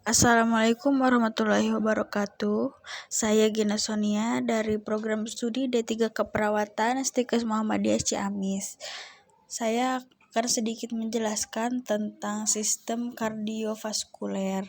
Assalamualaikum warahmatullahi wabarakatuh. Saya Gina Sonia dari program studi D3 Keperawatan Stikes Muhammadiyah Ciamis. Saya akan sedikit menjelaskan tentang sistem kardiovaskuler.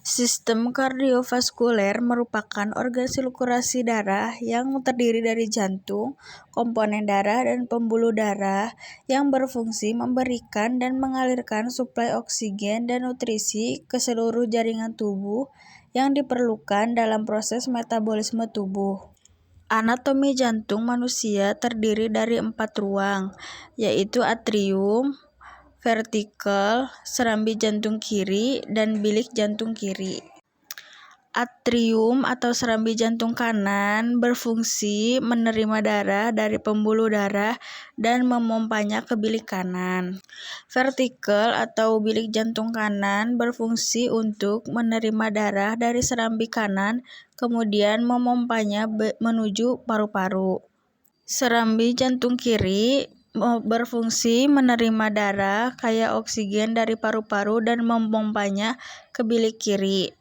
Sistem kardiovaskuler merupakan organ sirkulasi darah yang terdiri dari jantung, komponen darah, dan pembuluh darah yang berfungsi memberikan dan mengalirkan suplai oksigen dan nutrisi ke seluruh jaringan tubuh yang diperlukan dalam proses metabolisme tubuh. Anatomi jantung manusia terdiri dari 4 ruang, yaitu atrium, ventrikel, serambi jantung kiri, dan bilik jantung kiri. Atrium atau serambi jantung kanan berfungsi menerima darah dari pembuluh darah dan memompanya ke bilik kanan. Ventrikel atau bilik jantung kanan berfungsi untuk menerima darah dari serambi kanan, kemudian memompanya menuju paru-paru. Serambi jantung kiri berfungsi menerima darah kaya oksigen dari paru-paru dan memompanya ke bilik kiri.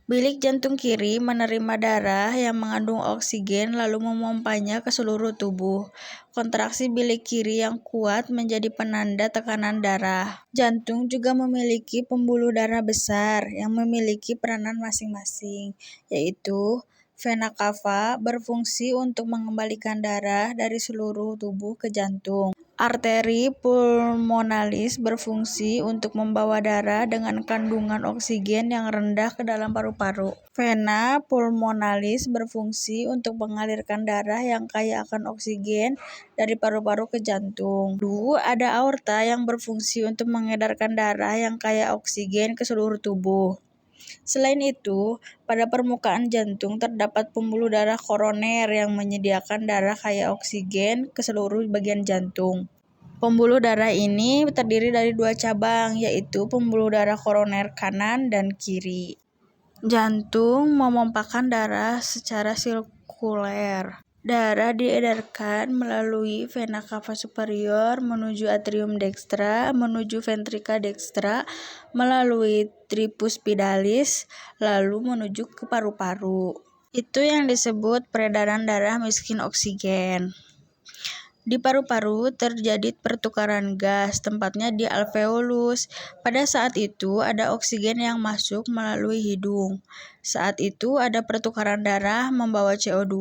Bilik jantung kiri menerima darah yang mengandung oksigen lalu memompanya ke seluruh tubuh. Kontraksi bilik kiri yang kuat menjadi penanda tekanan darah. Jantung juga memiliki pembuluh darah besar yang memiliki peranan masing-masing, yaitu vena cava berfungsi untuk mengembalikan darah dari seluruh tubuh ke jantung. Arteri pulmonalis berfungsi untuk membawa darah dengan kandungan oksigen yang rendah ke dalam paru-paru. Vena pulmonalis berfungsi untuk mengalirkan darah yang kaya akan oksigen dari paru-paru ke jantung. Ada aorta yang berfungsi untuk mengedarkan darah yang kaya oksigen ke seluruh tubuh. Selain itu, pada permukaan jantung terdapat pembuluh darah koroner yang menyediakan darah kaya oksigen ke seluruh bagian jantung. Pembuluh darah ini terdiri dari 2 cabang, yaitu pembuluh darah koroner kanan dan kiri. Jantung memompakan darah secara sirkuler. Darah diedarkan melalui vena cava superior menuju atrium dextra, menuju ventrika dextra, melalui trifus pidaalis, lalu menuju ke paru-paru. Itu yang disebut peredaran darah miskin oksigen. Di paru-paru terjadi pertukaran gas, tempatnya di alveolus. Pada saat itu ada oksigen yang masuk melalui hidung. Saat itu ada pertukaran darah membawa CO2,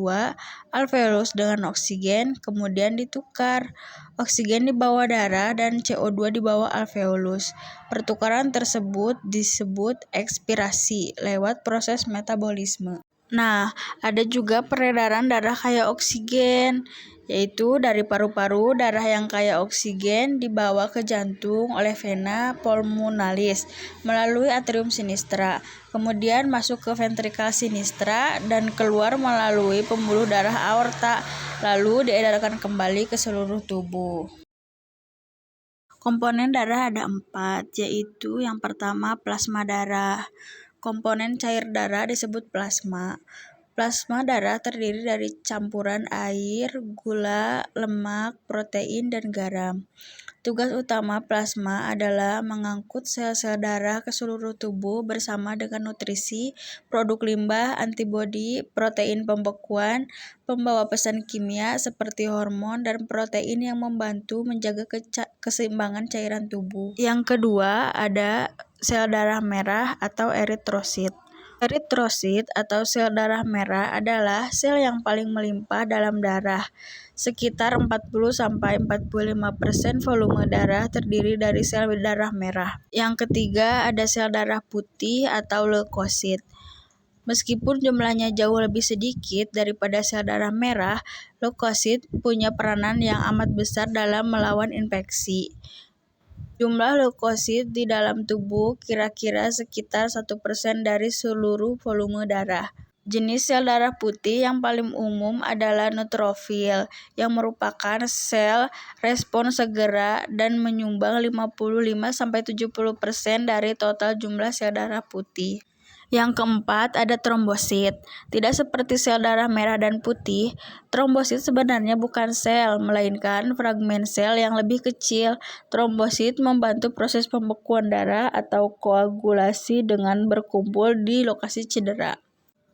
alveolus dengan oksigen, kemudian ditukar. Oksigen dibawa darah dan CO2 dibawa alveolus. Pertukaran tersebut disebut ekspirasi lewat proses metabolisme. Nah, ada juga peredaran darah kaya oksigen, yaitu dari paru-paru darah yang kaya oksigen dibawa ke jantung oleh vena pulmonalis melalui atrium sinistra, kemudian masuk ke ventrikel sinistra dan keluar melalui pembuluh darah aorta, lalu diedarkan kembali ke seluruh tubuh. Komponen darah ada 4, yaitu yang pertama plasma darah. Komponen cair darah disebut plasma. Plasma darah terdiri dari campuran air, gula, lemak, protein, dan garam. Tugas utama plasma adalah mengangkut sel-sel darah ke seluruh tubuh bersama dengan nutrisi, produk limbah, antibodi, protein pembekuan, pembawa pesan kimia seperti hormon dan protein yang membantu menjaga keseimbangan cairan tubuh. Yang kedua ada sel darah merah atau eritrosit. Eritrosit atau sel darah merah adalah sel yang paling melimpah dalam darah. Sekitar 40-45% volume darah terdiri dari sel darah merah. Yang ketiga ada sel darah putih atau leukosit. Meskipun jumlahnya jauh lebih sedikit daripada sel darah merah, leukosit punya peranan yang amat besar dalam melawan infeksi. Jumlah leukosit di dalam tubuh kira-kira sekitar 1% dari seluruh volume darah. Jenis sel darah putih yang paling umum adalah neutrofil, yang merupakan sel respon segera dan menyumbang 55-70% dari total jumlah sel darah putih. Yang keempat, ada trombosit. Tidak seperti sel darah merah dan putih, trombosit sebenarnya bukan sel, melainkan fragmen sel yang lebih kecil. Trombosit membantu proses pembekuan darah atau koagulasi dengan berkumpul di lokasi cedera.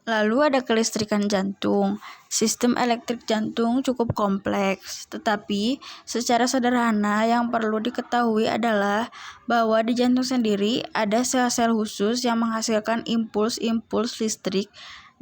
Lalu ada kelistrikan jantung. Sistem elektrik jantung cukup kompleks, tetapi secara sederhana yang perlu diketahui adalah bahwa di jantung sendiri ada sel-sel khusus yang menghasilkan impuls-impuls listrik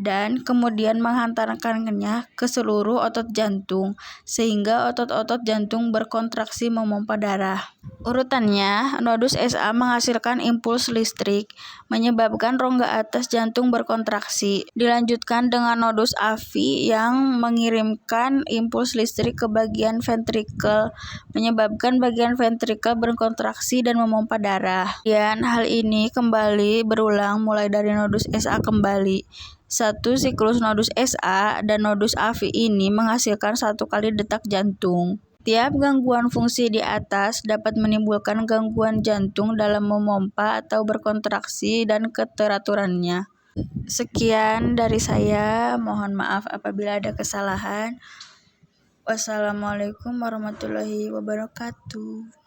dan kemudian menghantarkannya ke seluruh otot jantung, sehingga otot-otot jantung berkontraksi memompa darah. Urutannya, nodus SA menghasilkan impuls listrik, menyebabkan rongga atas jantung berkontraksi. Dilanjutkan dengan nodus AV yang mengirimkan impuls listrik ke bagian ventrikel, menyebabkan bagian ventrikel berkontraksi dan memompa darah. Dan hal ini kembali berulang mulai dari nodus SA kembali. Satu siklus nodus SA dan nodus AV ini menghasilkan 1 kali detak jantung. Tiap gangguan fungsi di atas dapat menimbulkan gangguan jantung dalam memompa atau berkontraksi dan keteraturannya. Sekian dari saya, mohon maaf apabila ada kesalahan. Wassalamualaikum warahmatullahi wabarakatuh.